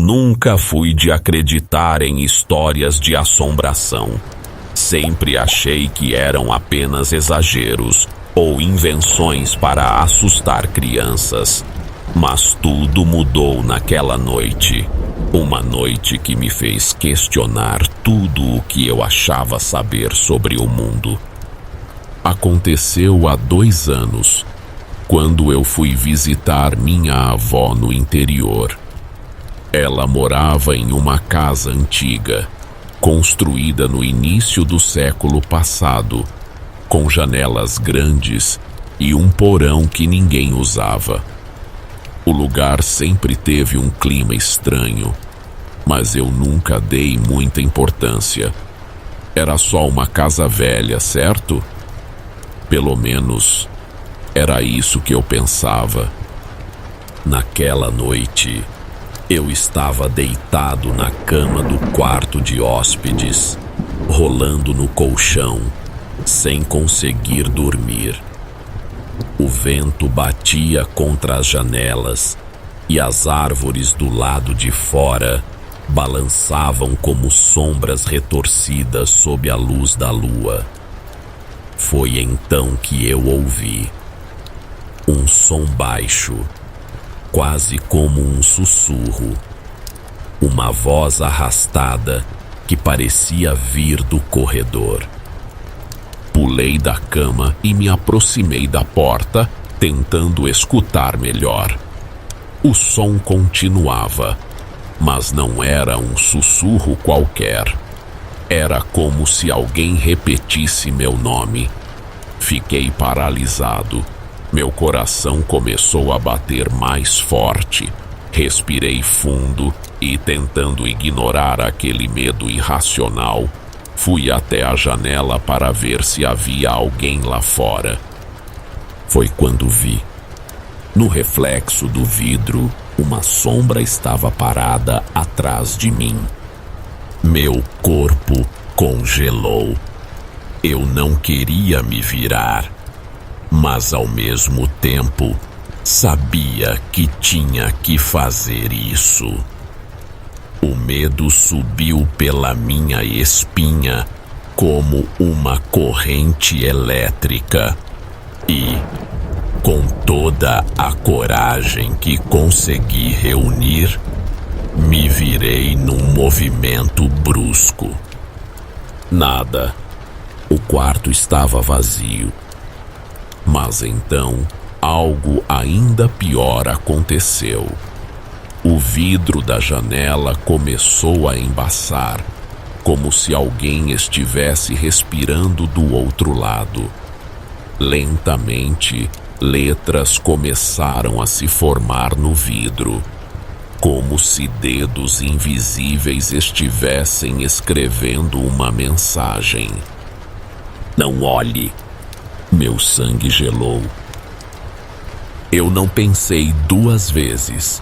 nunca fui de acreditar em histórias de assombração. Sempre achei que eram apenas exageros ou invenções para assustar crianças. Mas tudo mudou naquela noite. Uma noite que me fez questionar tudo o que eu achava saber sobre o mundo. Aconteceu há 2 anos, quando eu fui visitar minha avó no interior. Ela morava em uma casa antiga, construída no início do século passado, com janelas grandes e um porão que ninguém usava. O lugar sempre teve um clima estranho, mas eu nunca dei muita importância. Era só uma casa velha, certo? Pelo menos era isso que eu pensava. Naquela noite, eu estava deitado na cama do quarto de hóspedes, rolando no colchão, sem conseguir dormir. O vento batia contra as janelas e as árvores do lado de fora balançavam como sombras retorcidas sob a luz da lua. Foi então que eu ouvi um som baixo, quase como um sussurro, uma voz arrastada que parecia vir do corredor. Pulei da cama e me aproximei da porta, tentando escutar melhor. O som continuava, mas não era um sussurro qualquer. Era como se alguém repetisse meu nome. Fiquei paralisado. Meu coração começou a bater mais forte. Respirei fundo e, tentando ignorar aquele medo irracional, fui até a janela para ver se havia alguém lá fora. Foi quando vi. No reflexo do vidro, uma sombra estava parada atrás de mim. Meu corpo congelou. Eu não queria me virar, mas ao mesmo tempo sabia que tinha que fazer isso. O medo subiu pela minha espinha como uma corrente elétrica e, com toda a coragem que consegui reunir, me virei num movimento brusco. Nada. O quarto estava vazio. Mas então, algo ainda pior aconteceu. O vidro da janela começou a embaçar, como se alguém estivesse respirando do outro lado. Lentamente, letras começaram a se formar no vidro, como se dedos invisíveis estivessem escrevendo uma mensagem. Não olhe. Meu sangue gelou. Eu não pensei 2 vezes.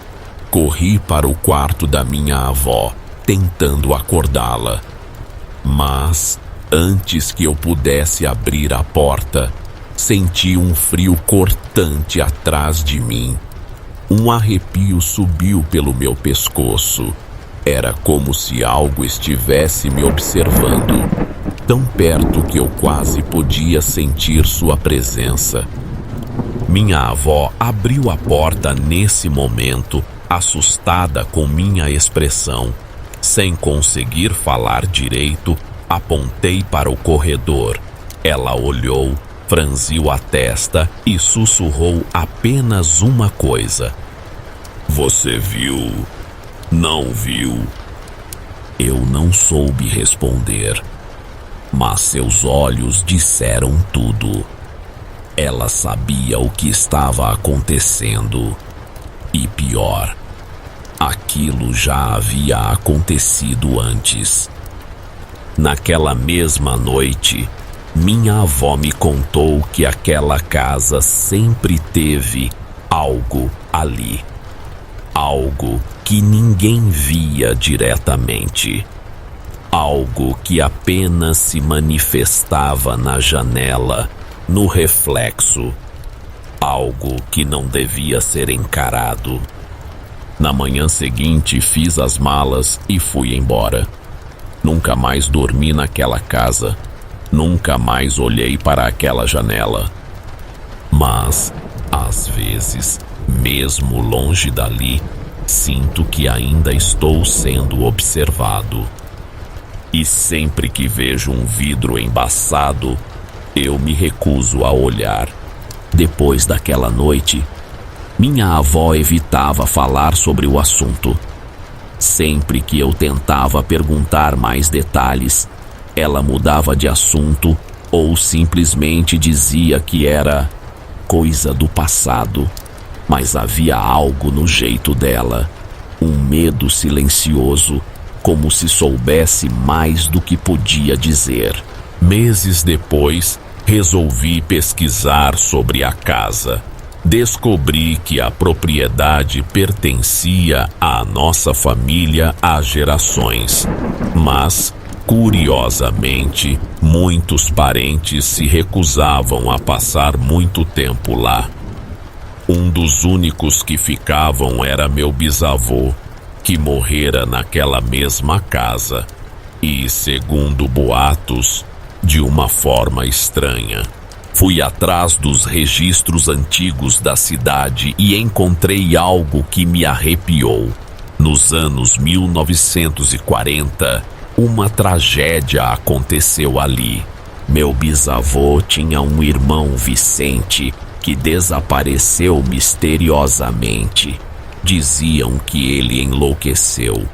Corri para o quarto da minha avó, tentando acordá-la. Mas, antes que eu pudesse abrir a porta, senti um frio cortante atrás de mim. Um arrepio subiu pelo meu pescoço. Era como se algo estivesse me observando, tão perto que eu quase podia sentir sua presença. Minha avó abriu a porta nesse momento, assustada com minha expressão. Sem conseguir falar direito, apontei para o corredor. Ela olhou, franziu a testa e sussurrou apenas uma coisa: "Você viu? Não viu?" Eu não soube responder, mas seus olhos disseram tudo. Ela sabia o que estava acontecendo. E pior, aquilo já havia acontecido antes. Naquela mesma noite, minha avó me contou que aquela casa sempre teve algo ali. Algo que ninguém via diretamente. Algo que apenas se manifestava na janela, no reflexo. Algo que não devia ser encarado. Na manhã seguinte, fiz as malas e fui embora. Nunca mais dormi naquela casa. Nunca mais olhei para aquela janela. Mas, às vezes, mesmo longe dali, sinto que ainda estou sendo observado. E sempre que vejo um vidro embaçado, eu me recuso a olhar. Depois daquela noite, minha avó evitava falar sobre o assunto. Sempre que eu tentava perguntar mais detalhes, ela mudava de assunto ou simplesmente dizia que era coisa do passado. Mas havia algo no jeito dela, um medo silencioso, como se soubesse mais do que podia dizer. Meses depois, resolvi pesquisar sobre a casa. Descobri que a propriedade pertencia à nossa família há gerações, mas, curiosamente, muitos parentes se recusavam a passar muito tempo lá. Um dos únicos que ficavam era meu bisavô, que morrera naquela mesma casa e, segundo boatos, de uma forma estranha. Fui atrás dos registros antigos da cidade e encontrei algo que me arrepiou. Nos anos 1940, uma tragédia aconteceu ali. Meu bisavô tinha um irmão, Vicente, que desapareceu misteriosamente. Diziam que ele enlouqueceu.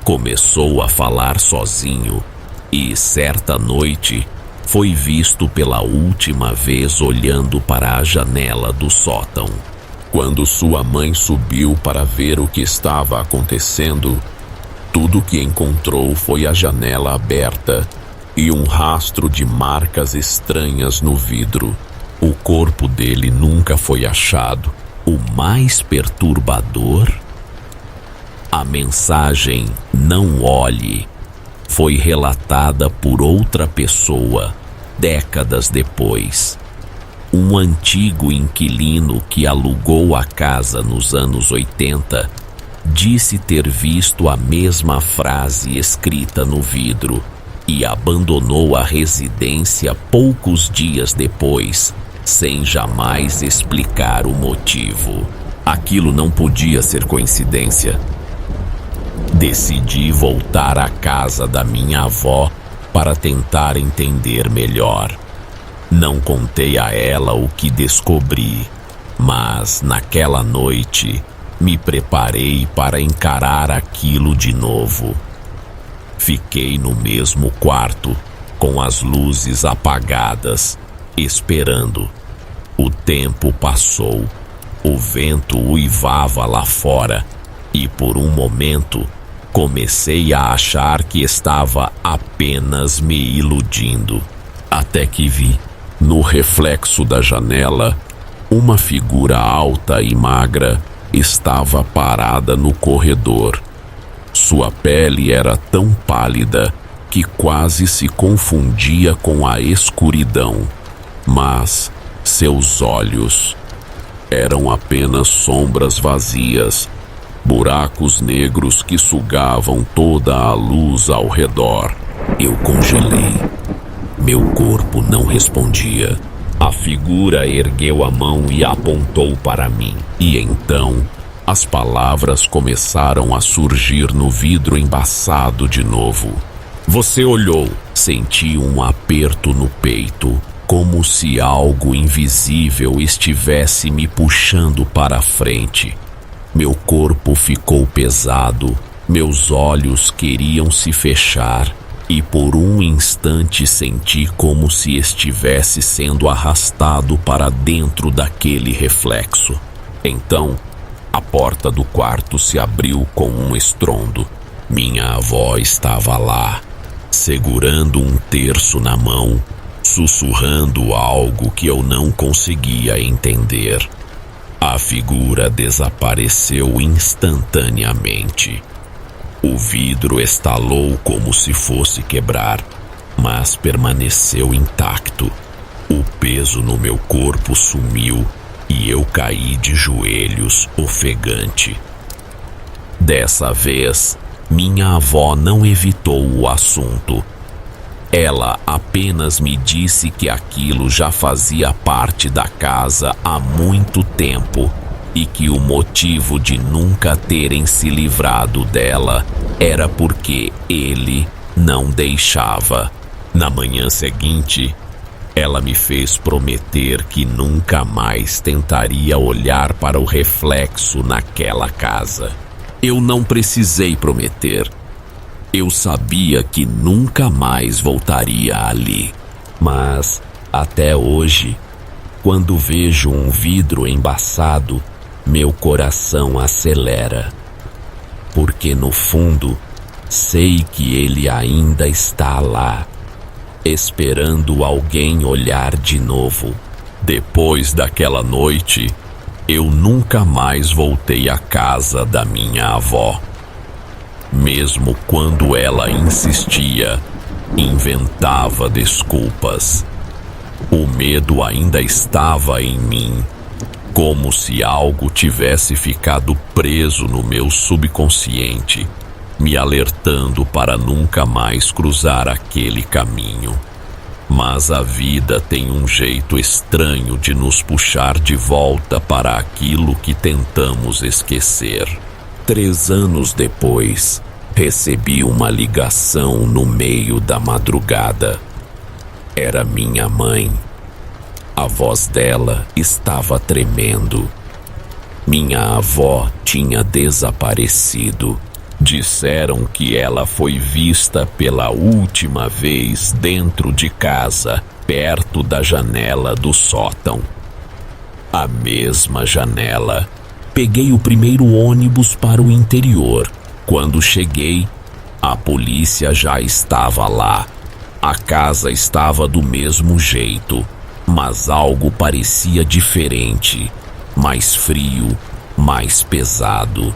Começou a falar sozinho e, certa noite, foi visto pela última vez olhando para a janela do sótão. Quando sua mãe subiu para ver o que estava acontecendo, tudo que encontrou foi a janela aberta e um rastro de marcas estranhas no vidro. O corpo dele nunca foi achado. O mais perturbador? A mensagem "não olhe" foi relatada por outra pessoa décadas depois. Um antigo inquilino que alugou a casa nos anos 80 disse ter visto a mesma frase escrita no vidro e abandonou a residência poucos dias depois, sem jamais explicar o motivo. Aquilo não podia ser coincidência. Decidi voltar à casa da minha avó para tentar entender melhor. Não contei a ela o que descobri, mas naquela noite me preparei para encarar aquilo de novo. Fiquei no mesmo quarto, com as luzes apagadas, esperando. O tempo passou, o vento uivava lá fora e por um momento comecei a achar que estava apenas me iludindo. Até que vi, no reflexo da janela, uma figura alta e magra estava parada no corredor. Sua pele era tão pálida que quase se confundia com a escuridão, mas seus olhos eram apenas sombras vazias, buracos negros que sugavam toda a luz ao redor. Eu congelei. Meu corpo não respondia. A figura ergueu a mão e apontou para mim. E então, as palavras começaram a surgir no vidro embaçado de novo. Você olhou. Senti um aperto no peito, como se algo invisível estivesse me puxando para frente. Meu corpo ficou pesado, meus olhos queriam se fechar e por um instante senti como se estivesse sendo arrastado para dentro daquele reflexo. Então, a porta do quarto se abriu com um estrondo. Minha avó estava lá, segurando um terço na mão, sussurrando algo que eu não conseguia entender. A figura desapareceu instantaneamente. O vidro estalou como se fosse quebrar, mas permaneceu intacto. O peso no meu corpo sumiu e eu caí de joelhos, ofegante. Dessa vez, minha avó não evitou o assunto. Ela apenas me disse que aquilo já fazia parte da casa há muito tempo e que o motivo de nunca terem se livrado dela era porque ele não deixava. Na manhã seguinte, ela me fez prometer que nunca mais tentaria olhar para o reflexo naquela casa. Eu não precisei prometer. Eu sabia que nunca mais voltaria ali. Mas, até hoje, quando vejo um vidro embaçado, meu coração acelera. Porque no fundo, sei que ele ainda está lá, esperando alguém olhar de novo. Depois daquela noite, eu nunca mais voltei à casa da minha avó. Mesmo quando ela insistia, inventava desculpas. O medo ainda estava em mim, como se algo tivesse ficado preso no meu subconsciente, me alertando para nunca mais cruzar aquele caminho. Mas a vida tem um jeito estranho de nos puxar de volta para aquilo que tentamos esquecer. 3 anos depois, recebi uma ligação no meio da madrugada. Era minha mãe. A voz dela estava tremendo. Minha avó tinha desaparecido. Disseram que ela foi vista pela última vez dentro de casa, perto da janela do sótão. A mesma janela. Peguei o primeiro ônibus para o interior. Quando cheguei, a polícia já estava lá. A casa estava do mesmo jeito, mas algo parecia diferente, mais frio, mais pesado.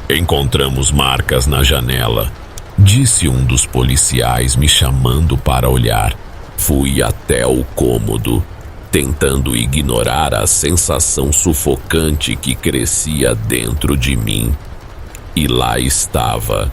Encontramos marcas na janela, disse um dos policiais me chamando para olhar. Fui até o cômodo, tentando ignorar a sensação sufocante que crescia dentro de mim. E lá estava,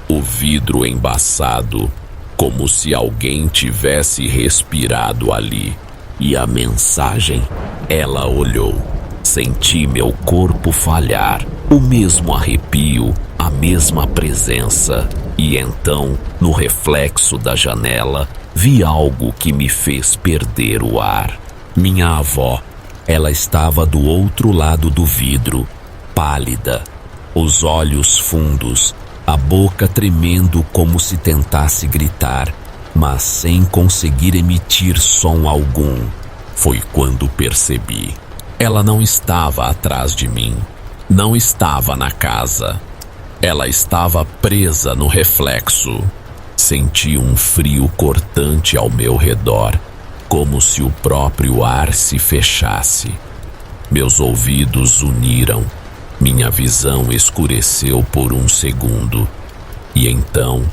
o vidro embaçado, como se alguém tivesse respirado ali. E a mensagem, ela olhou. Senti meu corpo falhar, o mesmo arrepio, a mesma presença. E então, no reflexo da janela, vi algo que me fez perder o ar. Minha avó, ela estava do outro lado do vidro, pálida, os olhos fundos, a boca tremendo como se tentasse gritar, mas sem conseguir emitir som algum. Foi quando percebi. Ela não estava atrás de mim, não estava na casa. Ela estava presa no reflexo. Senti um frio cortante ao meu redor, como se o próprio ar se fechasse. Meus ouvidos uniram. Minha visão escureceu por um segundo. E então,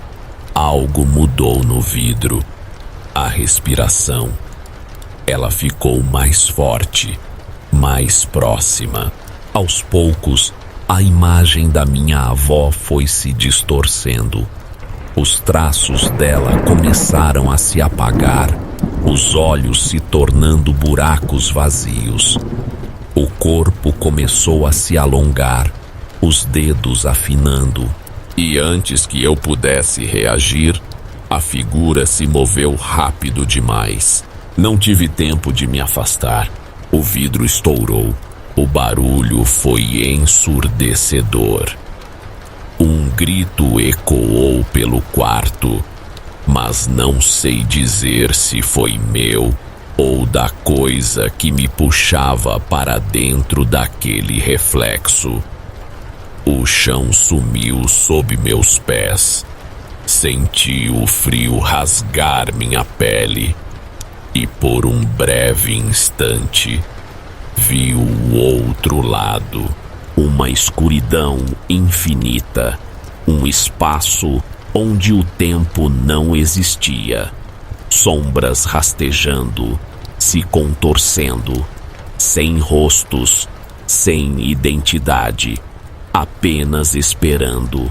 algo mudou no vidro. A respiração. Ela ficou mais forte, mais próxima. Aos poucos, a imagem da minha avó foi se distorcendo. Os traços dela começaram a se apagar, os olhos se tornando buracos vazios. O corpo começou a se alongar, os dedos afinando. E antes que eu pudesse reagir, a figura se moveu rápido demais. Não tive tempo de me afastar. O vidro estourou. O barulho foi ensurdecedor. Um grito ecoou pelo quarto, mas não sei dizer se foi meu ou da coisa que me puxava para dentro daquele reflexo. O chão sumiu sob meus pés. Senti o frio rasgar minha pele e por um breve instante vi o outro lado, uma escuridão infinita, um espaço onde o tempo não existia, sombras rastejando, se contorcendo, sem rostos, sem identidade. apenas esperando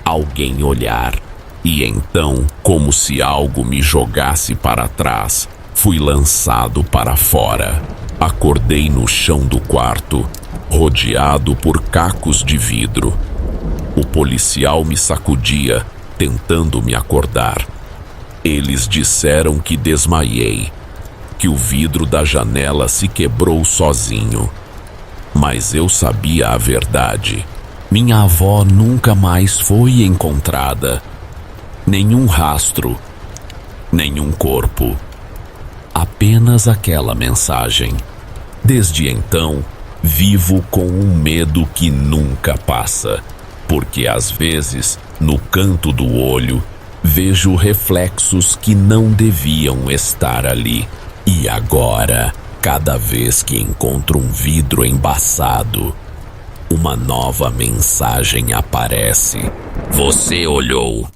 alguém olhar. E então, como se algo me jogasse para trás, fui lançado para fora. Acordei no chão do quarto, rodeado por cacos de vidro. O policial me sacudia, tentando me acordar. Eles disseram que desmaiei, que o vidro da janela se quebrou sozinho. Mas eu sabia a verdade. Minha avó nunca mais foi encontrada. Nenhum rastro, nenhum corpo. Apenas aquela mensagem. Desde então, vivo com um medo que nunca passa, porque às vezes, no canto do olho, vejo reflexos que não deviam estar ali. E agora, cada vez que encontro um vidro embaçado, uma nova mensagem aparece. Você olhou.